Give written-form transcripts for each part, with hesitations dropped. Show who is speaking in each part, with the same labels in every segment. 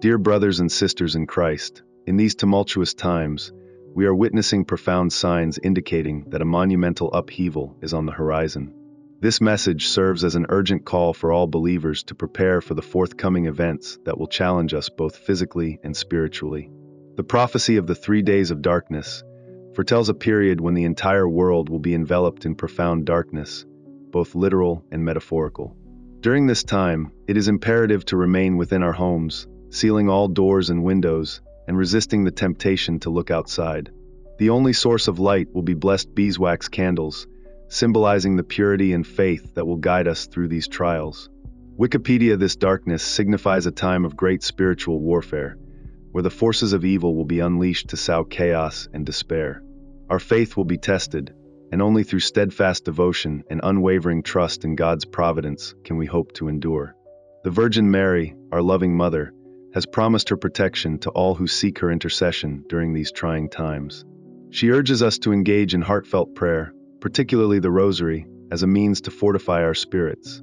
Speaker 1: Dear brothers and sisters in Christ, in these tumultuous times, we are witnessing profound signs indicating that a monumental upheaval is on the horizon. This message serves as an urgent call for all believers to prepare for the forthcoming events that will challenge us both physically and spiritually. The prophecy of the 3 days of darkness foretells a period when the entire world will be enveloped in profound darkness, both literal and metaphorical. During this time, it is imperative to remain within our homes, sealing all doors and windows, and resisting the temptation to look outside. The only source of light will be blessed beeswax candles, symbolizing the purity and faith that will guide us through these trials. Wikipedia: this darkness signifies a time of great spiritual warfare, where the forces of evil will be unleashed to sow chaos and despair. Our faith will be tested, and only through steadfast devotion and unwavering trust in God's providence can we hope to endure. The Virgin Mary, our loving Mother, has promised her protection to all who seek her intercession during these trying times. She urges us to engage in heartfelt prayer, particularly the Rosary, as a means to fortify our spirits,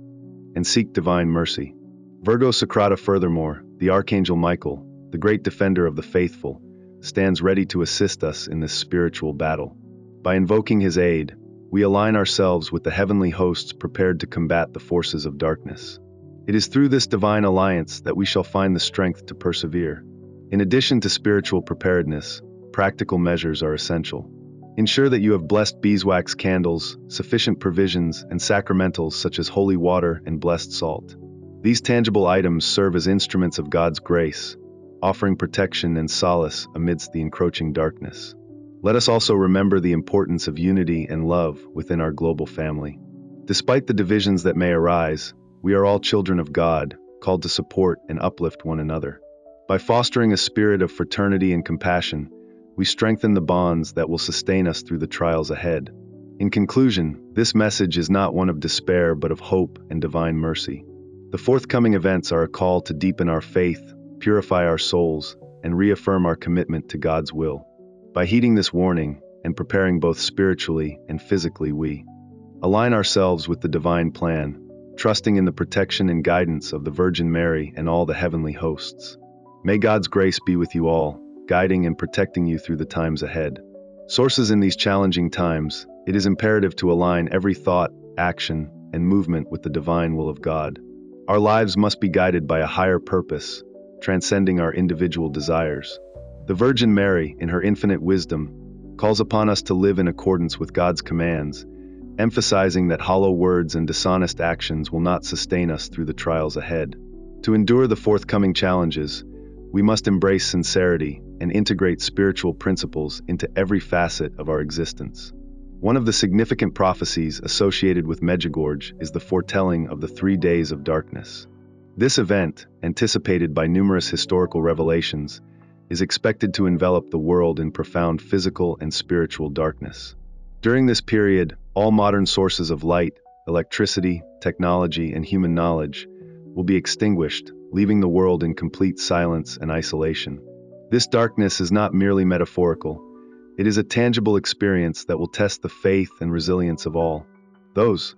Speaker 1: and seek divine mercy. Virgo Sacrata. Furthermore, the Archangel Michael, the great defender of the faithful, stands ready to assist us in this spiritual battle. By invoking his aid, we align ourselves with the heavenly hosts prepared to combat the forces of darkness. It is through this divine alliance that we shall find the strength to persevere. In addition to spiritual preparedness, practical measures are essential. Ensure that you have blessed beeswax candles, sufficient provisions, and sacramentals such as holy water and blessed salt. These tangible items serve as instruments of God's grace, offering protection and solace amidst the encroaching darkness. Let us also remember the importance of unity and love within our global family. Despite the divisions that may arise, we are all children of God, called to support and uplift one another. By fostering a spirit of fraternity and compassion, we strengthen the bonds that will sustain us through the trials ahead. In conclusion, this message is not one of despair but of hope and divine mercy. The forthcoming events are a call to deepen our faith, purify our souls, and reaffirm our commitment to God's will. By heeding this warning and preparing both spiritually and physically, we align ourselves with the divine plan, trusting in the protection and guidance of the Virgin Mary and all the heavenly hosts. May God's grace be with you all, guiding and protecting you through the times ahead. Sources: in these challenging times, it is imperative to align every thought, action, and movement with the divine will of God. Our lives must be guided by a higher purpose, transcending our individual desires. The Virgin Mary, in her infinite wisdom, calls upon us to live in accordance with God's commands, emphasizing that hollow words and dishonest actions will not sustain us through the trials ahead. To endure the forthcoming challenges, we must embrace sincerity and integrate spiritual principles into every facet of our existence. One of the significant prophecies associated with Medjugorje is the foretelling of the 3 days of darkness. This event, anticipated by numerous historical revelations, is expected to envelop the world in profound physical and spiritual darkness. During this period, all modern sources of light, electricity, technology, and human knowledge will be extinguished, leaving the world in complete silence and isolation. This darkness is not merely metaphorical. It is a tangible experience that will test the faith and resilience of all. Those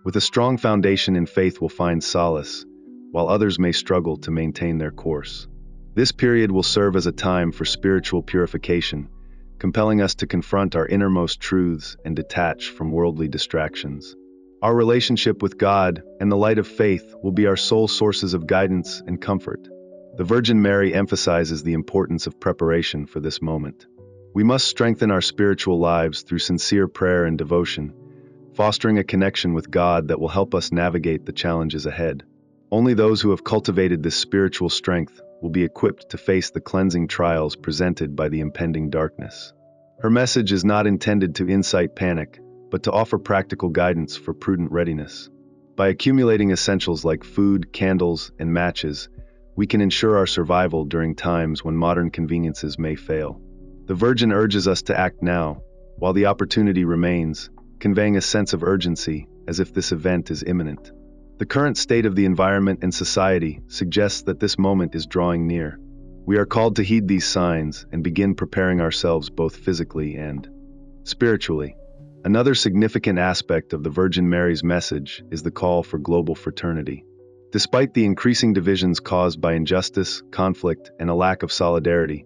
Speaker 1: with a strong foundation in faith will find solace, while others may struggle to maintain their course. This period will serve as a time for spiritual purification, compelling us to confront our innermost truths and detach from worldly distractions. Our relationship with God and the light of faith will be our sole sources of guidance and comfort. The Virgin Mary emphasizes the importance of preparation for this moment. We must strengthen our spiritual lives through sincere prayer and devotion, fostering a connection with God that will help us navigate the challenges ahead. Only those who have cultivated this spiritual strength will be equipped to face the cleansing trials presented by the impending darkness. Her message is not intended to incite panic, but to offer practical guidance for prudent readiness. By accumulating essentials like food, candles, and matches, we can ensure our survival during times when modern conveniences may fail. The Virgin urges us to act now, while the opportunity remains, conveying a sense of urgency as if this event is imminent. The current state of the environment and society suggests that this moment is drawing near. We are called to heed these signs and begin preparing ourselves both physically and spiritually. Another significant aspect of the Virgin Mary's message is the call for global fraternity. Despite the increasing divisions caused by injustice, conflict, and a lack of solidarity,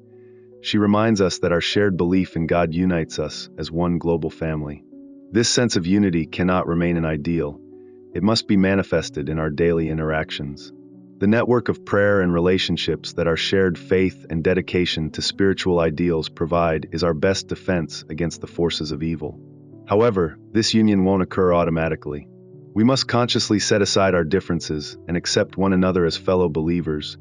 Speaker 1: she reminds us that our shared belief in God unites us as one global family. This sense of unity cannot remain an ideal. It must be manifested in our daily interactions. The network of prayer and relationships that our shared faith and dedication to spiritual ideals provide is our best defense against the forces of evil. However, this union won't occur automatically. We must consciously set aside our differences and accept one another as fellow believers,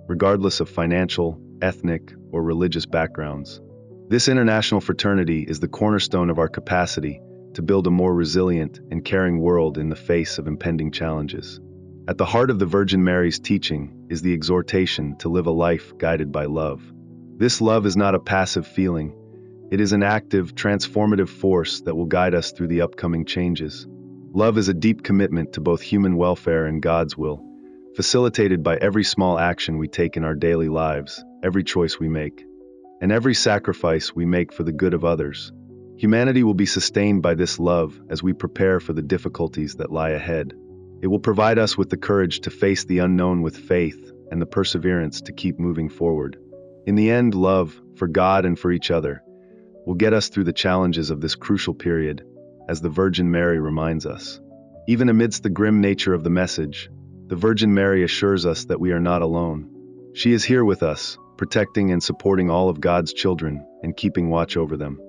Speaker 1: regardless of financial, ethnic, or religious backgrounds. This international fraternity is the cornerstone of our capacity to build a more resilient and caring world in the face of impending challenges. At the heart of the Virgin Mary's teaching is the exhortation to live a life guided by love. This love is not a passive feeling. It is an active, transformative force that will guide us through the upcoming changes. Love is a deep commitment to both human welfare and God's will, facilitated by every small action we take in our daily lives, every choice we make, and every sacrifice we make for the good of others. Humanity will be sustained by this love as we prepare for the difficulties that lie ahead. It will provide us with the courage to face the unknown with faith and the perseverance to keep moving forward. In the end, love, for God and for each other, will get us through the challenges of this crucial period, as the Virgin Mary reminds us. Even amidst the grim nature of the message, the Virgin Mary assures us that we are not alone. She is here with us, protecting and supporting all of God's children and keeping watch over them.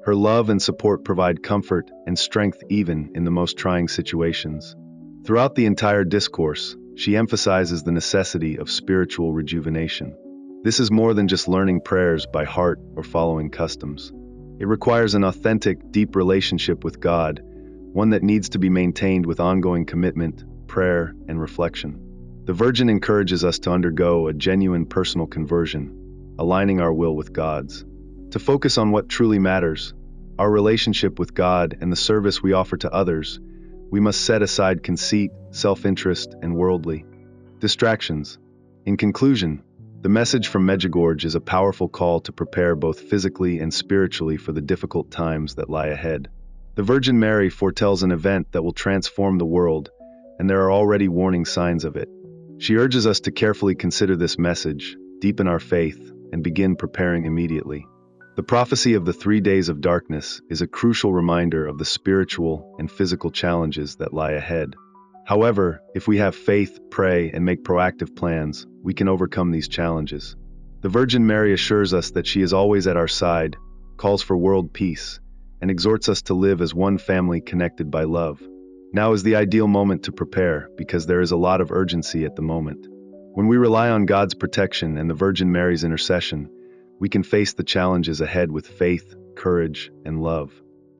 Speaker 1: Her love and support provide comfort and strength even in the most trying situations. Throughout the entire discourse, she emphasizes the necessity of spiritual rejuvenation. This is more than just learning prayers by heart or following customs. It requires an authentic, deep relationship with God, one that needs to be maintained with ongoing commitment, prayer, and reflection. The Virgin encourages us to undergo a genuine personal conversion, aligning our will with God's. To focus on what truly matters, our relationship with God and the service we offer to others, we must set aside conceit, self-interest, and worldly distractions. In conclusion, the message from Medjugorje is a powerful call to prepare both physically and spiritually for the difficult times that lie ahead. The Virgin Mary foretells an event that will transform the world, and there are already warning signs of it. She urges us to carefully consider this message, deepen our faith, and begin preparing immediately. The prophecy of the 3 days of darkness is a crucial reminder of the spiritual and physical challenges that lie ahead. However, if we have faith, pray, and make proactive plans, we can overcome these challenges. The Virgin Mary assures us that she is always at our side, calls for world peace, and exhorts us to live as one family connected by love. Now is the ideal moment to prepare because there is a lot of urgency at the moment. When we rely on God's protection and the Virgin Mary's intercession, we can face the challenges ahead with faith, courage, and love.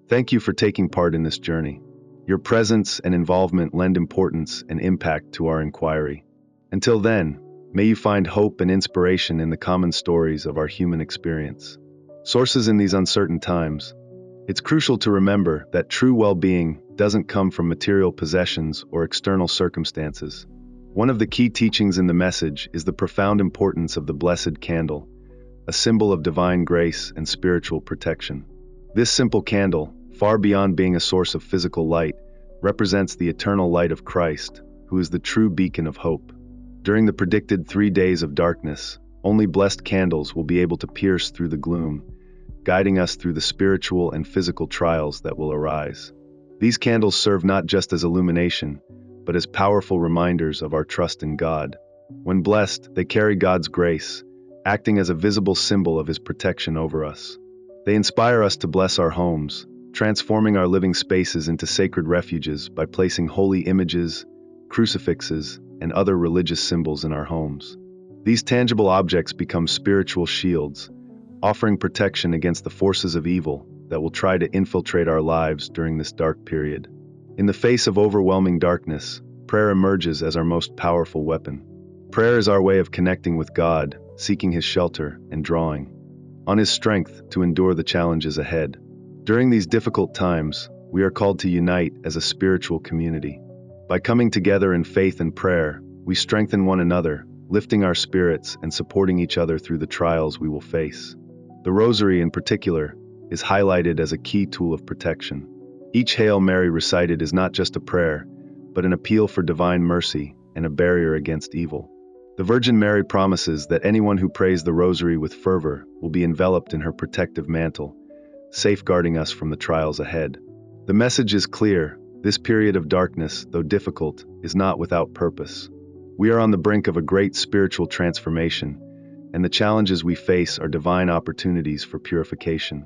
Speaker 1: Thank you for taking part in this journey. Your presence and involvement lend importance and impact to our inquiry. Until then, may you find hope and inspiration in the common stories of our human experience. Sources in these uncertain times. It's crucial to remember that true well-being doesn't come from material possessions or external circumstances. One of the key teachings in the message is the profound importance of the blessed candle, a symbol of divine grace and spiritual protection. This simple candle, far beyond being a source of physical light, represents the eternal light of Christ, who is the true beacon of hope. During the predicted 3 days of darkness, only blessed candles will be able to pierce through the gloom, guiding us through the spiritual and physical trials that will arise. These candles serve not just as illumination, but as powerful reminders of our trust in God. When blessed, they carry God's grace, acting as a visible symbol of His protection over us. They inspire us to bless our homes, transforming our living spaces into sacred refuges by placing holy images, crucifixes, and other religious symbols in our homes. These tangible objects become spiritual shields, offering protection against the forces of evil that will try to infiltrate our lives during this dark period. In the face of overwhelming darkness, prayer emerges as our most powerful weapon. Prayer is our way of connecting with God, seeking His shelter, and drawing on His strength to endure the challenges ahead. During these difficult times, we are called to unite as a spiritual community. By coming together in faith and prayer, we strengthen one another, lifting our spirits and supporting each other through the trials we will face. The Rosary, in particular, is highlighted as a key tool of protection. Each Hail Mary recited is not just a prayer, but an appeal for divine mercy, and a barrier against evil. The Virgin Mary promises that anyone who prays the Rosary with fervor will be enveloped in her protective mantle, safeguarding us from the trials ahead. The message is clear: this period of darkness, though difficult, is not without purpose. We are on the brink of a great spiritual transformation, and the challenges we face are divine opportunities for purification.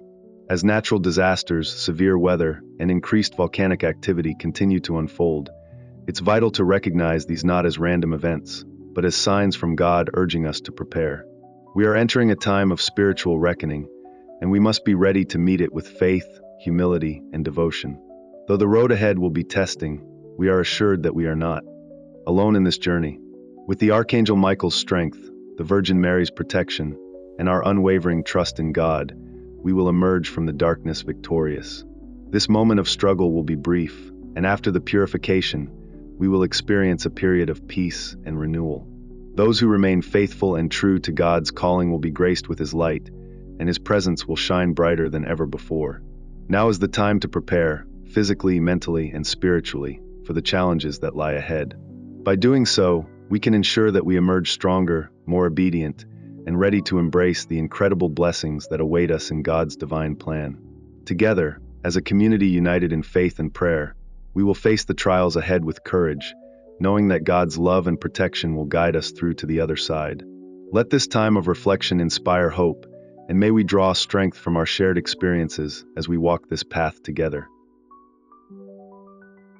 Speaker 1: As natural disasters, severe weather, and increased volcanic activity continue to unfold, it's vital to recognize these not as random events, but as signs from God urging us to prepare. We are entering a time of spiritual reckoning, and we must be ready to meet it with faith, humility, and devotion. Though the road ahead will be testing, we are assured that we are not alone in this journey. With the Archangel Michael's strength, the Virgin Mary's protection, and our unwavering trust in God, we will emerge from the darkness victorious. This moment of struggle will be brief, and after the purification, we will experience a period of peace and renewal. Those who remain faithful and true to God's calling will be graced with His light, and His presence will shine brighter than ever before. Now is the time to prepare, physically, mentally, and spiritually, for the challenges that lie ahead. By doing so, we can ensure that we emerge stronger, more obedient, and ready to embrace the incredible blessings that await us in God's divine plan. Together, as a community united in faith and prayer, we will face the trials ahead with courage, knowing that God's love and protection will guide us through to the other side. Let this time of reflection inspire hope, and may we draw strength from our shared experiences as we walk this path together.